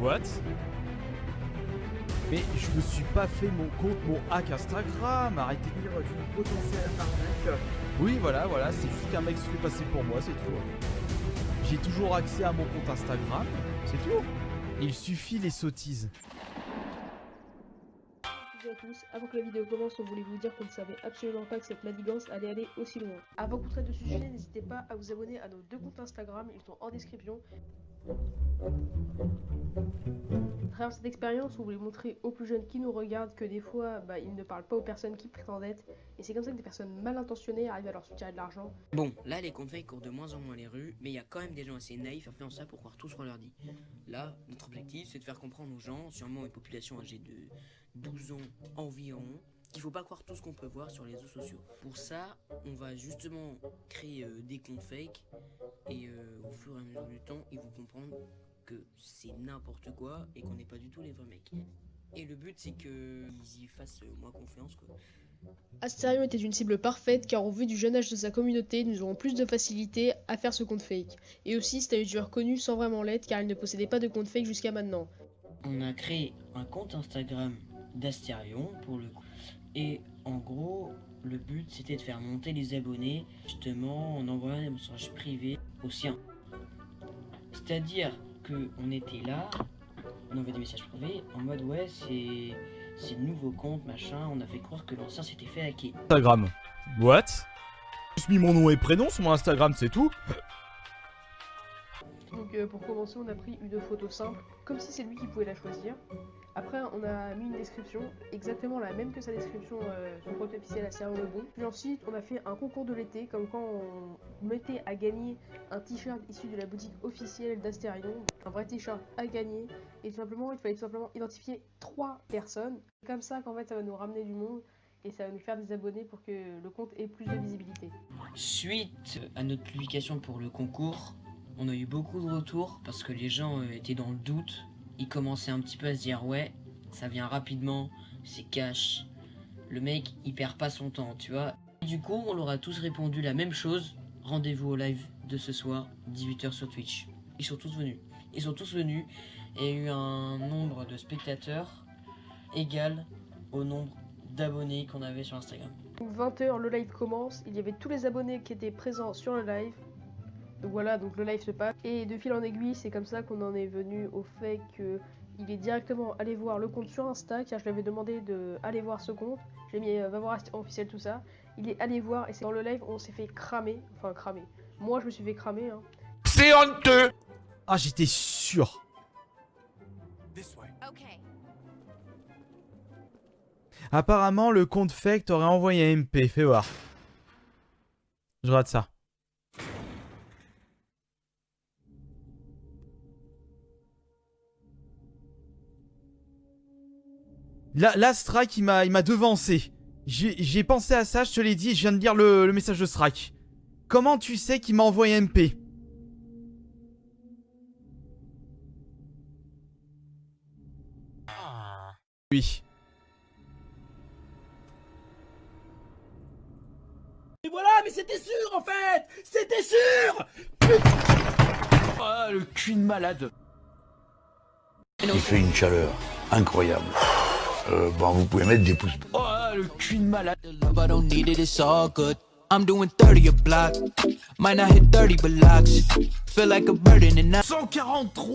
What? Mais je me suis pas fait mon compte, mon hack Instagram. Arrêtez de dire d'une potentielle arnaque. Oui, voilà, c'est juste qu'un mec se fait passer pour moi, c'est tout. J'ai toujours accès à mon compte Instagram, c'est tout. Il suffit les sottises. Bonjour à tous, avant que la vidéo commence, on voulait vous dire qu'on ne savait absolument pas que cette manigance allait aller aussi loin. Avant qu'on traite de ce sujet, n'hésitez pas à vous abonner à nos deux comptes Instagram, ils sont en description. À travers cette expérience, on voulait montrer aux plus jeunes qui nous regardent que des fois, ils ne parlent pas aux personnes qui prétendent être, et c'est comme ça que des personnes mal intentionnées arrivent à leur soutirer de l'argent. Bon, là les comptes fake courent de moins en moins les rues, mais il y a quand même des gens assez naïfs à faire ça pour croire tout ce qu'on leur dit. Là, notre objectif c'est de faire comprendre aux gens, sûrement une population âgée de 12 ans environ, qu'il faut pas croire tout ce qu'on peut voir sur les réseaux sociaux. Pour ça, on va justement créer des comptes fake, et au fur et à mesure du temps, ils vont comprendre que c'est n'importe quoi et qu'on n'est pas du tout les vrais mecs. Et le but c'est qu'ils y fassent moins confiance quoi. Asterion était une cible parfaite car au vu du jeune âge de sa communauté, nous aurons plus de facilité à faire ce compte fake. Et aussi c'est un youtubeur connu sans vraiment l'être car il ne possédait pas de compte fake jusqu'à maintenant. On a créé un compte Instagram d'Asterion pour le coup. Et en gros, le but c'était de faire monter les abonnés justement en envoyant des messages privés aux siens. C'est-à-dire qu'on était là, on envoyait des messages privés en mode ouais c'est le nouveau compte machin, on a fait croire que l'ancien s'était fait hacker. Instagram. What? J'ai juste mis mon nom et prénom sur mon Instagram, c'est tout. Donc pour commencer, on a pris une photo simple, comme si c'est lui qui pouvait la choisir. Après, on a mis une description, exactement la même que sa description sur le compte officiel Asterion Le Bon. Puis ensuite, on a fait un concours de l'été, comme quand on mettait à gagner un t-shirt issu de la boutique officielle d'Asterion, un vrai t-shirt à gagner. Et tout simplement, il fallait tout simplement identifier 3 personnes. Comme ça qu'en fait, ça va nous ramener du monde et ça va nous faire des abonnés pour que le compte ait plus de visibilité. Suite à notre publication pour le concours, on a eu beaucoup de retours parce que les gens étaient dans le doute. Ils commençaient un petit peu à se dire ouais, ça vient rapidement, c'est cash. Le mec, il perd pas son temps, tu vois. Et du coup, on leur a tous répondu la même chose. Rendez-vous au live de ce soir, 18 h sur Twitch. Ils sont tous venus. Et il y a eu un nombre de spectateurs égal au nombre d'abonnés qu'on avait sur Instagram. 20 h, le live commence. Il y avait tous les abonnés qui étaient présents sur le live. Donc voilà, donc le live se passe. Et de fil en aiguille, c'est comme ça qu'on en est venu au fait qu'il est directement allé voir le compte sur Insta, car je lui avais demandé d'aller voir ce compte. J'ai mis va voir Asterion officiel, tout ça. Il est allé voir et c'est dans le live on s'est fait cramer. Enfin cramer. Moi je me suis fait cramer. Hein. C'est honteux. Ah, j'étais sûr. Okay. Apparemment, le compte fake t'aurait envoyé un MP. Fais voir. Je rate ça. Là, Strike, il m'a devancé. J'ai pensé à ça, je te l'ai dit, je viens de lire le message de Strike. Comment tu sais qu'il m'a envoyé un MP? Oui. Et voilà, mais c'était sûr en fait. C'était sûr. Oh, le cul de malade. Il fait une chaleur incroyable. Vous pouvez mettre des pouces bleus. Oh, le cul de malade. I don't need it, it's all good. I'm doing 30 a block. Might not hit 30 but locks. Feel like a burden and 143.